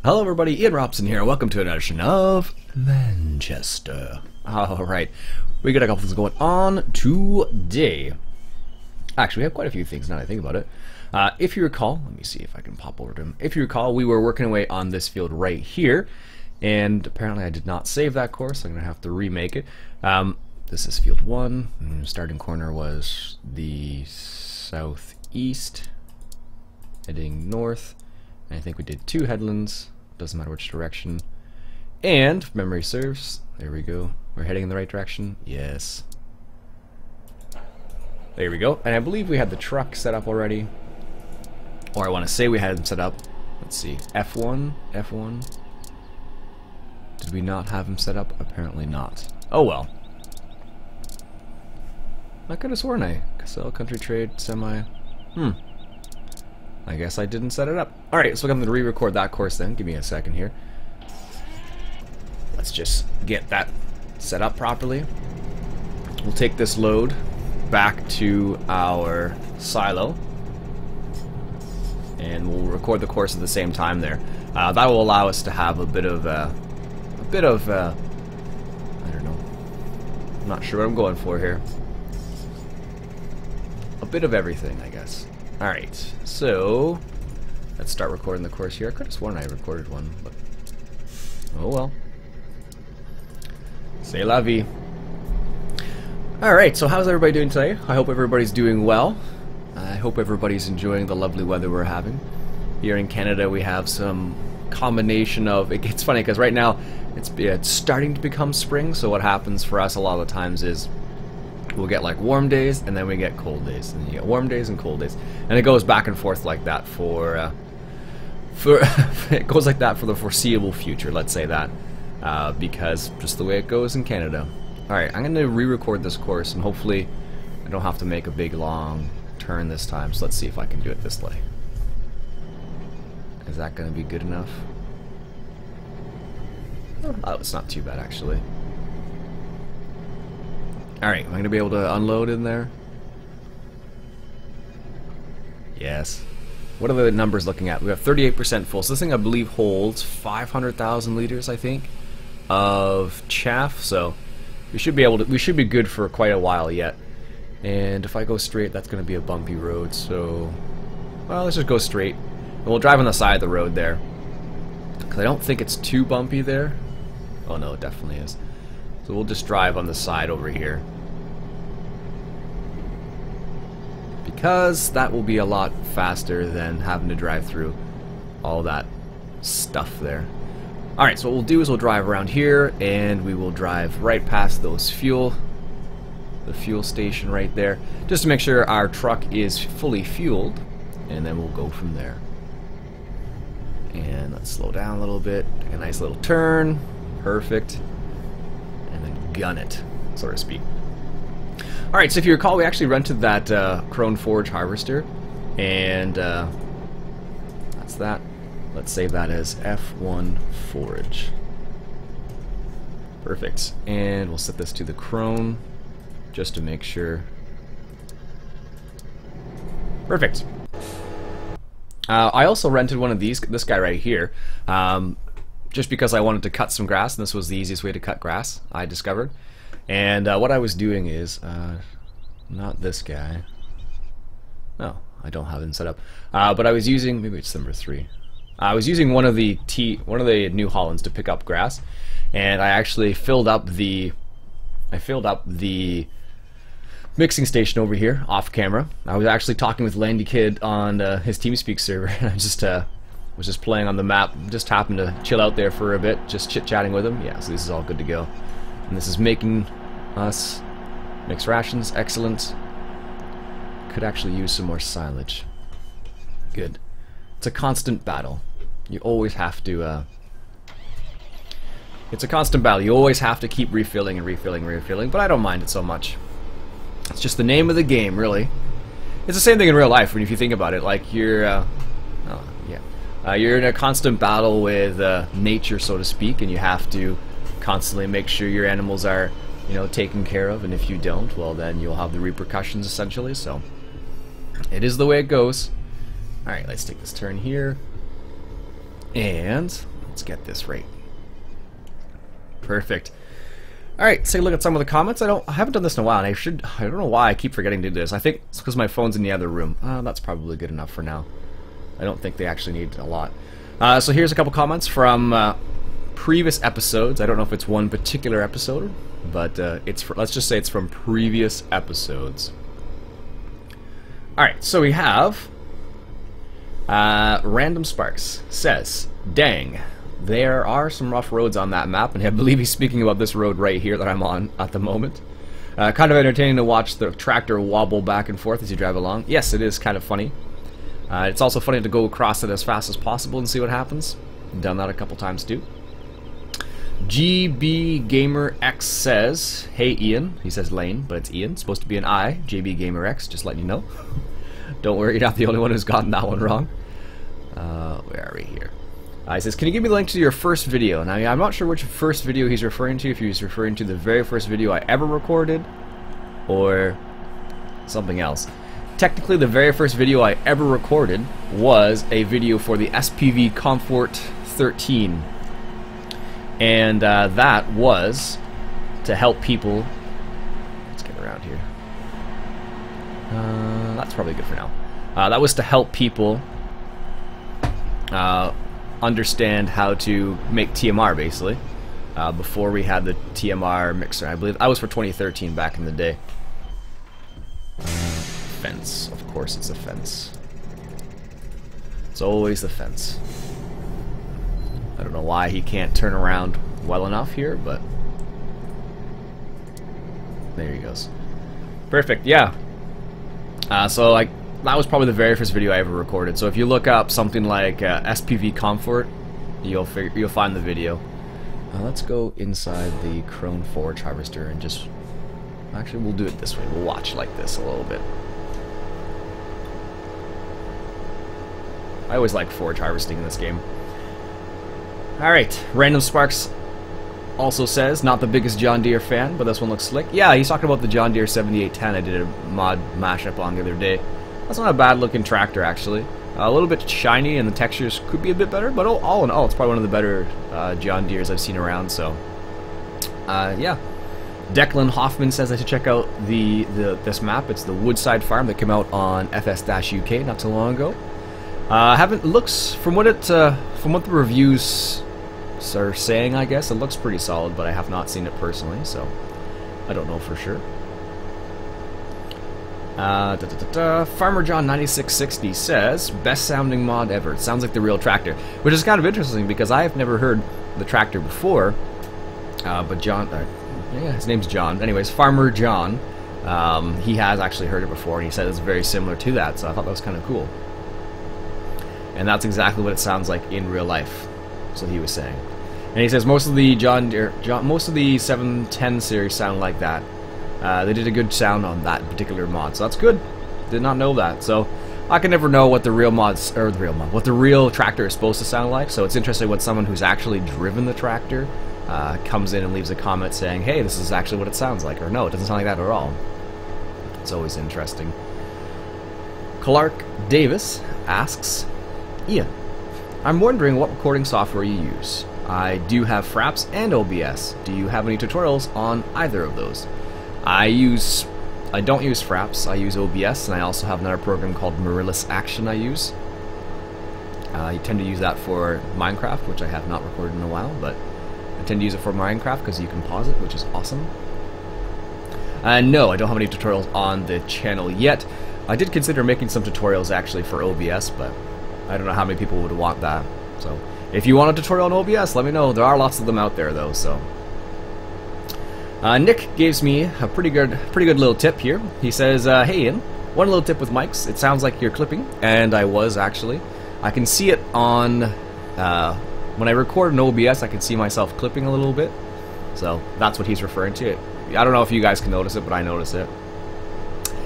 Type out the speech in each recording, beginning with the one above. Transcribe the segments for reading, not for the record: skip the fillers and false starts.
Hello everybody, Iain Robson here. Welcome to another edition of Manchester. Alright, we got a couple things going on today. Actually, we have quite a few things now that I think about it. If you recall, let me see if I can pop over to him. If you recall, we were working away on this field right here, and apparently I did not save that course, so I'm going to have to remake it. This is field 1, and the starting corner was the southeast, heading north. I think we did 2 headlands, doesn't matter which direction. And, if memory serves, there we go. We're heading in the right direction. Yes. There we go. And I believe we had the truck set up already. Or I want to say we had them set up. Let's see. F1? F1? Did we not have them set up? Apparently not. Oh well. I could have sworn I sell country trade semi. I guess I didn't set it up. Alright, so I'm going to re-record that course then. Give me a second here. Let's just get that set up properly. We'll take this load back to our silo. And we'll record the course at the same time there. That will allow us to have a bit of, I don't know. I'm not sure what I'm going for here. A bit of everything, I guess. Alright, so let's start recording the course here. I could have sworn I recorded one, but oh well. C'est la vie. Alright, so how's everybody doing today? I hope everybody's doing well. I hope everybody's enjoying the lovely weather we're having. Here in Canada we have some combination of, it's funny because right now it's starting to become spring, so what happens for us a lot of the times is we'll get like warm days and then we get cold days, and you get warm days and cold days, and it goes back and forth like that for it goes like that for the foreseeable future, let's say that, because just the way it goes in Canada. Alright, I'm going to re-record this course and hopefully I don't have to make a big long turn this time, so let's see if I can do it this way. Is that going to be good enough? Oh, it's not too bad actually. Alright, am I going to be able to unload in there? Yes. What are the numbers looking at? We have 38% full. So this thing I believe holds 500,000 liters, I think, of chaff. So we should be able to, we should be good for quite a while yet. And if I go straight, that's going to be a bumpy road. So, well, let's just go straight. And we'll drive on the side of the road there. Because I don't think it's too bumpy there. Oh no, it definitely is. So we'll just drive on the side over here. Because that will be a lot faster than having to drive through all that stuff there. Alright, so what we'll do is we'll drive around here and we will drive right past the fuel station right there, just to make sure our truck is fully fueled, and then we'll go from there. And let's slow down a little bit, take a nice little turn, perfect, and then gun it, so to speak. Alright, so if you recall, we actually rented that Crone Forge harvester, and that's that. Let's save that as F1 Forage. Perfect. And we'll set this to the Crone, just to make sure. Perfect. I also rented one of these, this guy right here, just because I wanted to cut some grass, and this was the easiest way to cut grass, I discovered. And what I was doing is, not this guy. No, I don't have him set up. But I was using, maybe it's number 3. I was using one of the New Hollands to pick up grass, and I actually filled up the mixing station over here off camera. I was actually talking with Landy Kid on his TeamSpeak server, and I was just playing on the map. Just happened to chill out there for a bit, just chit-chatting with him. Yeah, so this is all good to go. And this is making us mixed rations. Excellent. Could actually use some more silage. Good. It's a constant battle. You always have to. It's a constant battle. You always have to keep refilling and refilling and refilling, but I don't mind it so much. It's just the name of the game, really. It's the same thing in real life when if you think about it. Like you're you're in a constant battle with nature, so to speak, and you have to constantly make sure your animals are, you know, taken care of, and if you don't, well then you'll have the repercussions essentially. So it is the way it goes. Alright, let's take this turn here. And let's get this right. Perfect. Alright, let's take a look at some of the comments. I haven't done this in a while, and I don't know why I keep forgetting to do this. I think it's because my phone's in the other room. That's probably good enough for now. I don't think they actually need a lot. So here's a couple comments from previous episodes. I don't know if it's one particular episode, but let's just say it's from previous episodes. Alright, so we have Random Sparks says, "Dang, there are some rough roads on that map," and I believe he's speaking about this road right here that I'm on at the moment. Kind of entertaining to watch the tractor wobble back and forth as you drive along. Yes, it is kind of funny. It's also funny to go across it as fast as possible and see what happens. Done that a couple times too. GB Gamer X says, "Hey Ian," he says Lane, but it's Ian. It's supposed to be an I. JB Gamer X, just letting you know. Don't worry, you're not the only one who's gotten that one wrong. Where are we here? He says, "Can you give me the link to your first video?" Now, I'm not sure which first video he's referring to, if he's referring to the very first video I ever recorded, or something else. Technically, the very first video I ever recorded was a video for the SPV Comfort 13. And that was to help people... Let's get around here. That's probably good for now. That was to help people understand how to make TMR, basically, before we had the TMR mixer. I believe I was for 2013 back in the day. Fence. Of course it's a fence. It's always the fence. I don't know why he can't turn around well enough here, but there he goes. Perfect, yeah. So like that was probably the very first video I ever recorded. So if you look up something like SPV Comfort, you'll find the video. Let's go inside the Krone Forge Harvester and just... Actually, we'll do it this way. We'll watch like this a little bit. I always like forge harvesting in this game. Alright, Random Sparks also says, "Not the biggest John Deere fan, but this one looks slick." Yeah, he's talking about the John Deere 7810 I did a mod mashup on the other day. That's not a bad looking tractor, actually. A little bit shiny and the textures could be a bit better, but all in all, it's probably one of the better John Deeres I've seen around, so... yeah. Declan Hoffman says I should check out this map. It's the Woodside Farm that came out on FS-UK not too long ago. Looks from what the reviews are saying, I guess it looks pretty solid, but I have not seen it personally, so I don't know for sure. Farmer John 9660 says, "Best sounding mod ever. It sounds like the real tractor," which is kind of interesting because I have never heard the tractor before. But John, yeah, his name's John. Anyways, Farmer John, he has actually heard it before, and he said it's very similar to that. So I thought that was kind of cool. And that's exactly what it sounds like in real life. So he was saying, and he says most of the most of the 710 series sound like that. They did a good sound on that particular mod, so that's good. Did not know that. So I can never know what the real mods, or what the real tractor is supposed to sound like. So it's interesting when someone who's actually driven the tractor comes in and leaves a comment saying, "Hey, this is actually what it sounds like," or "No, it doesn't sound like that at all." It's always interesting. Clark Davis asks, "Ian, I'm wondering what recording software you use. I do have Fraps and OBS. Do you have any tutorials on either of those?" I don't use Fraps, I use OBS, and I also have another program called Marillus Action I use. I tend to use that for Minecraft, which I have not recorded in a while, but I tend to use it for Minecraft because you can pause it, which is awesome. No, I don't have any tutorials on the channel yet. I did consider making some tutorials actually for OBS, but I don't know how many people would want that. So if you want a tutorial on OBS, let me know. There are lots of them out there though, so... Nick gives me a pretty good little tip here. He says, "Hey Ian, one little tip with mics. It sounds like you're clipping," and I was actually. I can see it on when I record in OBS. I can see myself clipping a little bit, so that's what he's referring to. I don't know if you guys can notice it, but I notice it.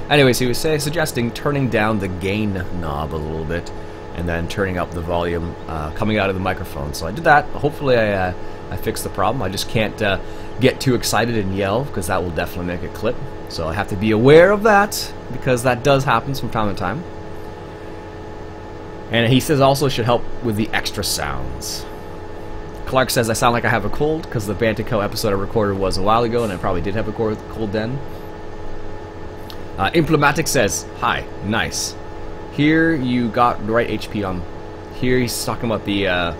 Anyways, he was suggesting turning down the gain knob a little bit, and then turning up the volume coming out of the microphone. So I did that. Hopefully, I fixed the problem. I just can't get too excited and yell because that will definitely make a clip. So I have to be aware of that because that does happen from time to time. And he says also should help with the extra sounds. Clark says I sound like I have a cold because the Bantico episode I recorded was a while ago and I probably did have a cold then. Implematic says, hi, nice. Here you got the right HP on. Here he's talking about the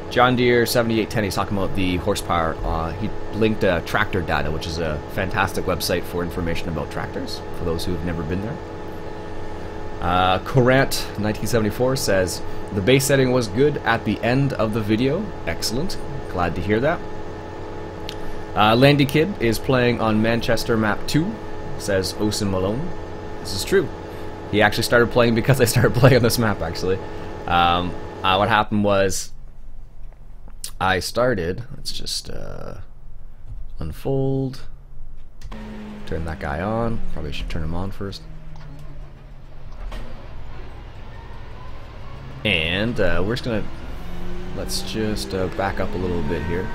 John Deere 7810. He's talking about the horsepower. He linked tractor data, which is a fantastic website for information about tractors, for those who have never been there. Corant 1974 says, the base setting was good at the end of the video. Excellent. Glad to hear that. Landy Kid is playing on Manchester Map 2, says Osen Malone. This is true. He actually started playing because I started playing on this map, actually. What happened was I started, let's just unfold, turn that guy on. Probably should turn him on first. And we're just gonna, let's just back up a little bit here.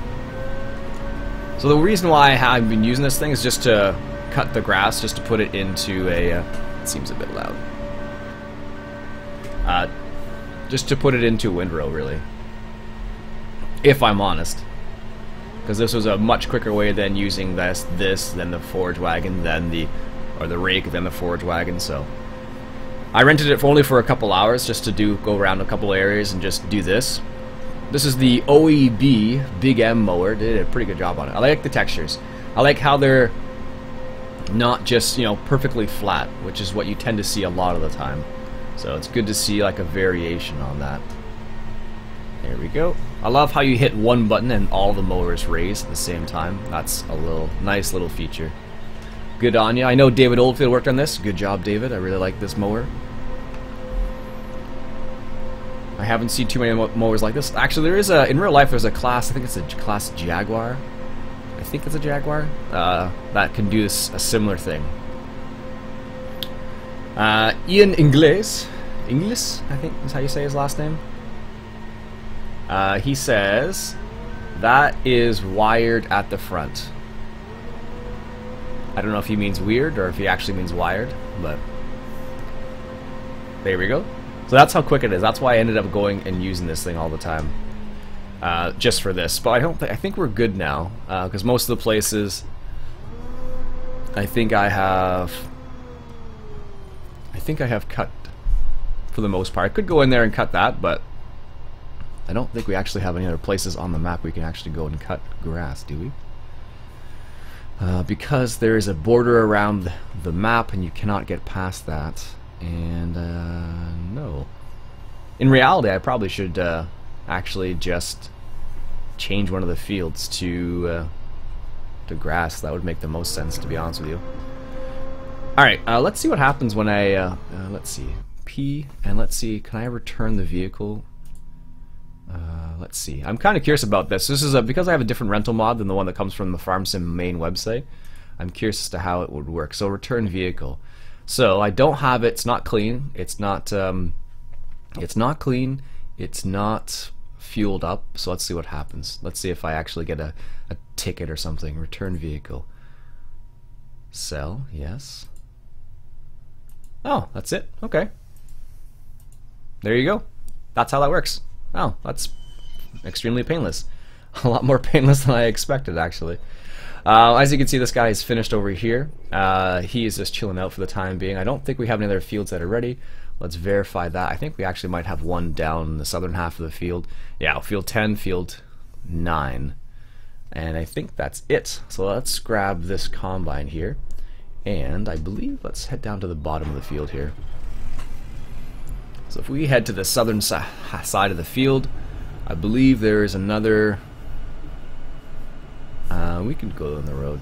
So the reason why I've been using this thing is just to cut the grass, just to put it into a, it seems a bit loud. Just to put it into a windrow, really. If I'm honest. Because this was a much quicker way than using this, then the forage wagon, then the rake, then the forage wagon, so. I rented it only for a couple hours just to go around a couple areas and just do this. This is the OEB Big M mower. They did a pretty good job on it. I like the textures. I like how they're not just, you know, perfectly flat, which is what you tend to see a lot of the time. So it's good to see like a variation on that. There we go. I love how you hit one button and all the mowers raise at the same time. That's a nice little feature. Good on you. I know David Oldfield worked on this. Good job, David. I really like this mower. I haven't seen too many mowers like this. Actually, there is in real life, there's a class, I think it's a class Jaguar. I think it's a Jaguar, that can do a similar thing. Iain Ingles, I think is how you say his last name. He says, that is wired at the front. I don't know if he means weird or if he actually means wired, but there we go. So that's how quick it is. That's why I ended up going and using this thing all the time, just for this. But I think we're good now, because most of the places, I think I have cut for the most part. I could go in there and cut that, but I don't think we actually have any other places on the map we can actually go and cut grass, do we? Because there is a border around the map and you cannot get past that. And no. In reality, I probably should actually just change one of the fields to grass. That would make the most sense, to be honest with you. Alright, let's see what happens when I, let's see, P, and let's see, can I return the vehicle? Let's see. I'm kind of curious about this. This is because I have a different rental mod than the one that comes from the FarmSim main website. I'm curious as to how it would work. So return vehicle. So I don't have it. It's not clean. It's not clean. It's not fueled up. So let's see what happens. Let's see if I actually get a ticket or something. Return vehicle. Sell. Yes. Oh, that's it. Okay. There you go. That's how that works. Oh, that's extremely painless. A lot more painless than I expected, actually. As you can see, this guy is finished over here. He is just chilling out for the time being. I don't think we have any other fields that are ready. Let's verify that. I think we actually might have one down in the southern half of the field. Yeah, field 10, field 9. And I think that's it. So let's grab this combine here. And I believe, let's head down to the bottom of the field here. So if we head to the southern side of the field, I believe there is another... we can go on the road.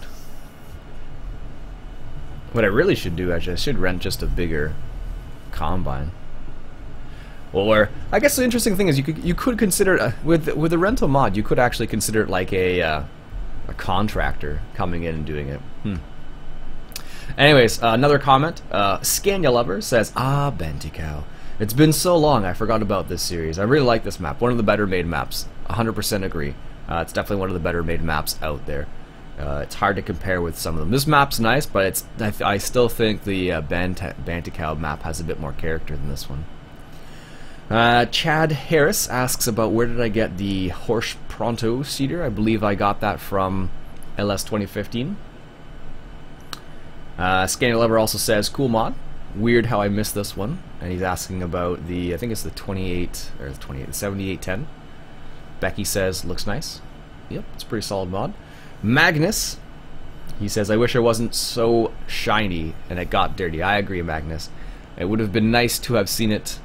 What I really should do, actually, I should rent just a bigger combine. Or I guess the interesting thing is you could consider with the rental mod, you could actually consider it like a contractor coming in and doing it. Anyways, another comment. Scania Lover says, Banticow. It's been so long, I forgot about this series. I really like this map. One of the better made maps. 100% agree. It's definitely one of the better made maps out there. It's hard to compare with some of them. This map's nice, but I still think the Banticow map has a bit more character than this one. Chad Harris asks about where did I get the Horse Pronto seeder. I believe I got that from LS 2015. Scanny Lover also says, cool mod. Weird how I missed this one. And he's asking about the, I think it's the 7810. Becky says, looks nice. Yep, it's a pretty solid mod. Magnus, he says, I wish I wasn't so shiny and it got dirty. I agree, Magnus. It would have been nice to have seen it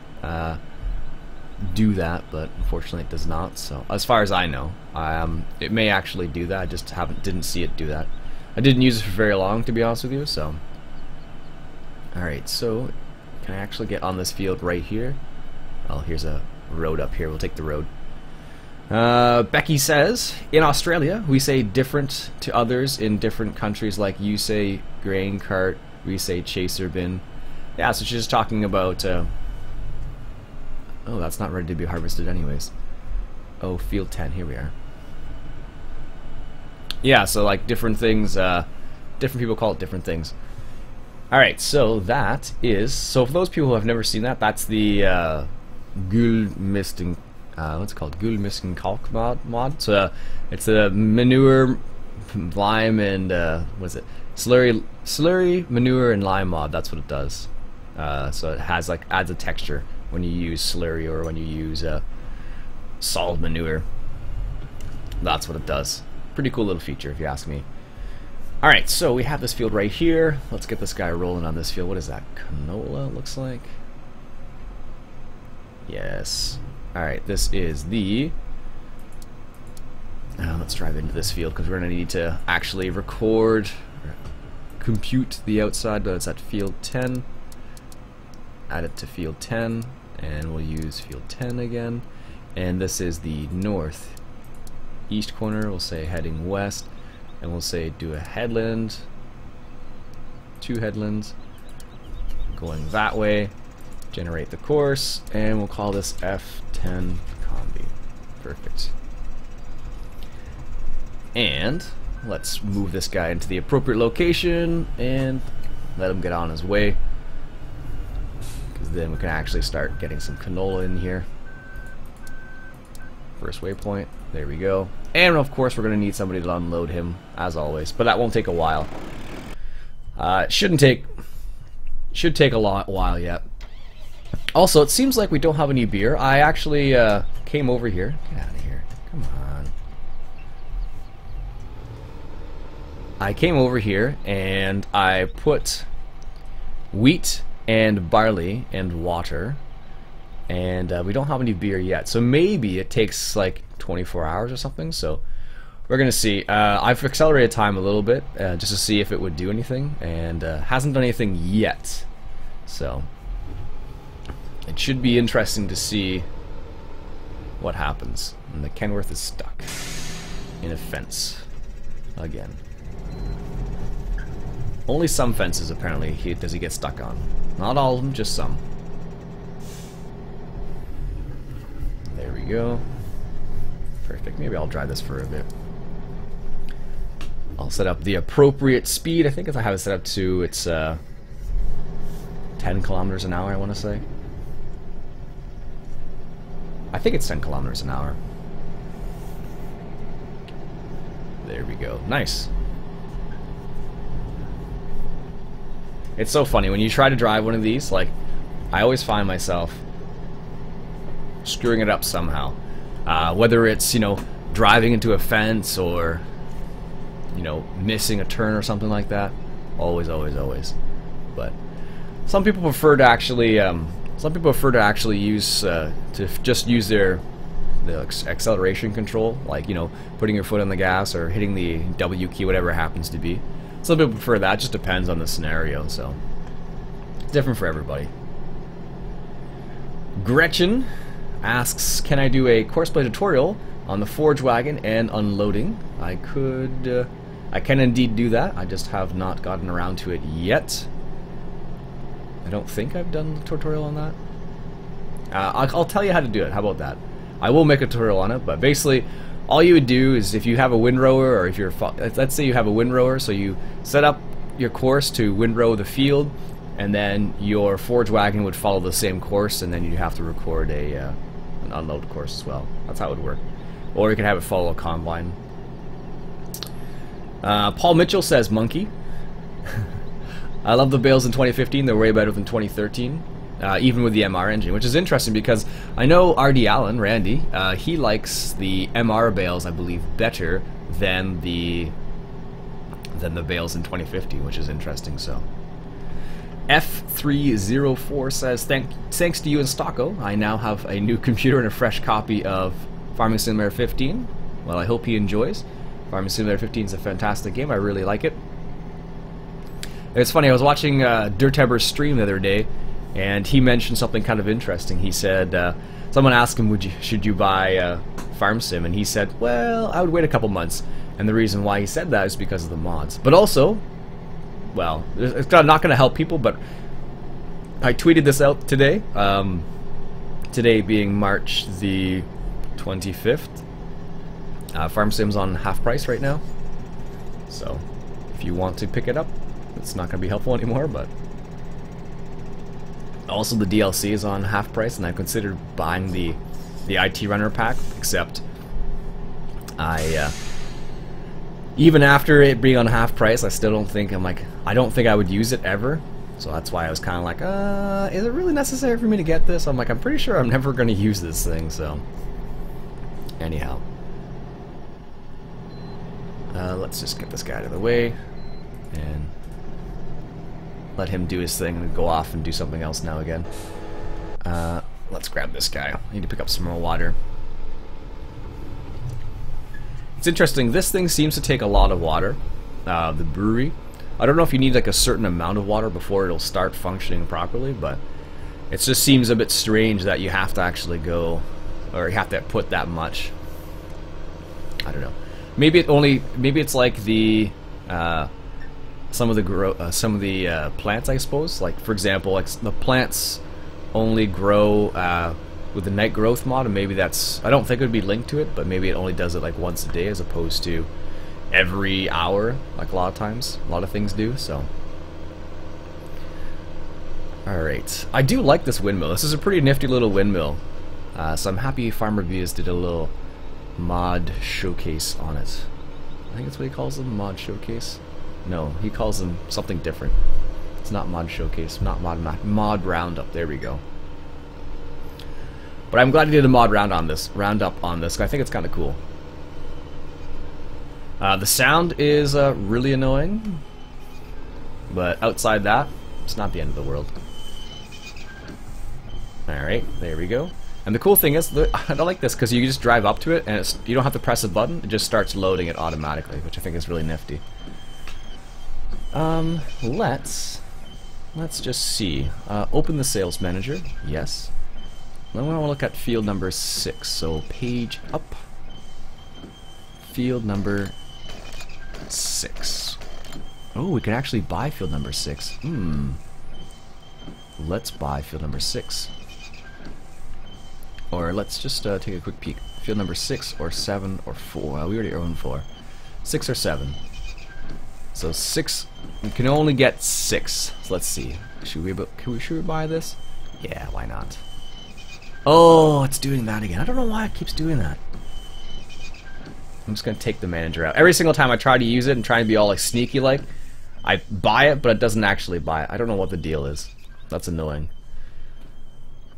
do that, but unfortunately it does not. So as far as I know, it may actually do that. I just didn't see it do that. I didn't use it for very long, to be honest with you. So, all right. So, can I actually get on this field right here? Oh, here's a road up here. We'll take the road. Becky says, in Australia, we say different to others in different countries. Like you say grain cart, we say chaser bin. Yeah, so she's just talking about. Oh, that's not ready to be harvested, anyways. Oh, field 10. Here we are. Yeah, so like different things, different people call it different things. Alright, so that is, so for those people who have never seen that, that's the Gulmisten, what's it called? Gulmisten Kalk mod. So it's a manure, lime, and what is it? Slurry, manure, and lime mod. That's what it does. So it has like adds a texture when you use slurry or when you use solid manure. That's what it does. Pretty cool little feature, if you ask me. Alright, so we have this field right here. Let's get this guy rolling on this field. What is that? Canola, looks like. Yes. Alright, this is the... let's drive into this field, because we're going to need to actually record, compute the outside, but it's at field 10. Add it to field 10, and we'll use field 10 again. And this is the north east corner. We'll say heading west, and we'll say do a headland, 2 headlands going that way, generate the course, and we'll call this F10 combi. Perfect. And let's move this guy into the appropriate location and let him get on his way, because then we can actually start getting some canola in here. First waypoint, there we go. And of course we're going to need somebody to unload him, as always, but that won't take a while. Should take a while yet. Also, it seems like we don't have any beer. I actually came over here. Get out of here. Come on. I came over here and I put wheat and barley and water, and we don't have any beer yet. So maybe it takes like 24 hours or something. So we're gonna see. I've accelerated time a little bit just to see if it would do anything, and hasn't done anything yet. So it should be interesting to see what happens. And the Kenworth is stuck in a fence again. Only some fences apparently does he get stuck on. Not all of them, just some. There we go. Perfect. Maybe I'll drive this for a bit. I'll set up the appropriate speed. I think if I have it set up to, it's 10 kilometers an hour, I want to say. I think it's 10 kilometers an hour. There we go. Nice. It's so funny when you try to drive one of these, like, I always find myself screwing it up somehow. Whether it's, you know, driving into a fence or, you know, missing a turn or something like that. Always, always, always. But some people prefer to actually use just use the acceleration control, like, you know, putting your foot on the gas or hitting the W key, whatever it happens to be. Some people prefer that. It just depends on the scenario, so it's different for everybody. Gretchen asks, can I do a courseplay tutorial on the forge wagon and unloading? I can indeed do that. I just have not gotten around to it yet. I don't think I've done the tutorial on that. I'll tell you how to do it. How about that? I will make a tutorial on it, but basically all you would do is, if you have a windrower, or if you're, let's say you have a windrower, so you set up your course to windrow the field, and then your forge wagon would follow the same course, and then you'd have to record an unload course as well. That's how it would work. Or you could have it follow a combine. Paul Mitchell says monkey. I love the bales in 2015. They're way better than 2013, even with the MR engine, which is interesting because I know RD Allen, Randy, he likes the MR bales, I believe, better than the bales in 2015, which is interesting. So F304 says, thanks to you and Stocko, I now have a new computer and a fresh copy of Farming Simulator 15. Well, I hope he enjoys. Farming Simulator 15 is a fantastic game. I really like it. It's funny, I was watching Dirtebber's stream the other day, and he mentioned something kind of interesting. He said, someone asked him, should you buy Farm Sim? And he said, well, I would wait a couple months. And the reason why he said that is because of the mods. But also, well, it's not going to help people, but I tweeted this out today. Today being March the 25th. Farm Sim's on half price right now. So, if you want to pick it up, it's not going to be helpful anymore, but also the DLC is on half price, and I considered buying the IT Runner pack, except even after it being on half price, I still don't think I don't think I would use it ever. So that's why I was kind of like, is it really necessary for me to get this? I'm like, I'm pretty sure I'm never going to use this thing, so anyhow. Let's just get this guy out of the way and let him do his thing and go off and do something else now again. Let's grab this guy. I need to pick up some more water. It's interesting, this thing seems to take a lot of water, the brewery. I don't know if you need like a certain amount of water before it'll start functioning properly, but it just seems a bit strange that you have to actually go, or you have to put that much. I don't know. Maybe it's like the some of the plants, I suppose. Like for example, like the plants only grow with the night growth mod, and maybe that's, I don't think it would be linked to it, but maybe it only does it like once a day as opposed to every hour, like a lot of things do. So alright, I do like this windmill. This is a pretty nifty little windmill, so I'm happy Farm Reviews did a little mod showcase on it. I think that's what he calls them, mod showcase. No, he calls them something different. It's not mod showcase, not mod roundup. There we go. But I'm glad he did a mod roundup on this. I think it's kind of cool. The sound is really annoying, but outside that, it's not the end of the world. All right, there we go. And the cool thing is, I like this because you just drive up to it and you don't have to press a button. It just starts loading it automatically, which I think is really nifty. Let's just see. Open the sales manager. Yes. Then we want to look at field number 6. So page up. Field number 6. Oh, we can actually buy field number 6. Let's buy field number 6. Or let's just take a quick peek. Field number 6 or 7 or 4. We already own 4. 6 or 7. So 6. We can only get 6. So let's see. Should we buy this? Yeah, why not? Oh, it's doing that again. I don't know why it keeps doing that. I'm just gonna take the manager out. Every single time I try to use it and try and be all like sneaky like, I buy it, but it doesn't actually buy it. I don't know what the deal is. That's annoying.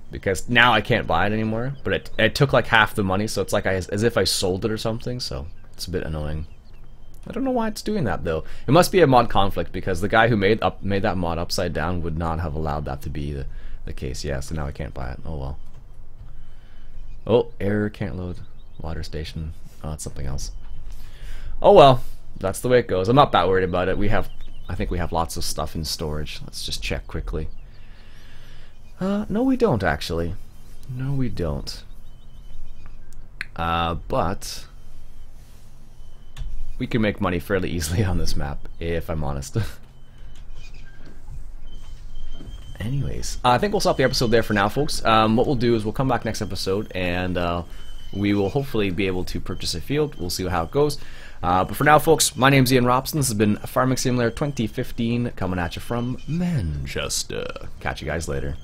Because now I can't buy it anymore, but it took like half the money, so it's like as if I sold it or something, so it's a bit annoying. I don't know why it's doing that though. It must be a mod conflict because the guy who made that mod upside down would not have allowed that to be the case. Yeah, so now I can't buy it. Oh well. Oh, error, can't load water station. Oh, it's something else. Oh well, that's the way it goes. I'm not that worried about it. I think we have lots of stuff in storage. Let's just check quickly. No we don't actually. No we don't. But we can make money fairly easily on this map, if I'm honest. Anyways, I think we'll stop the episode there for now, folks. What we'll do is we'll come back next episode and we will hopefully be able to purchase a field. We'll see how it goes. But for now, folks, my name's Iain Robson. This has been Farming Simulator 2015 coming at you from Manchester. Catch you guys later.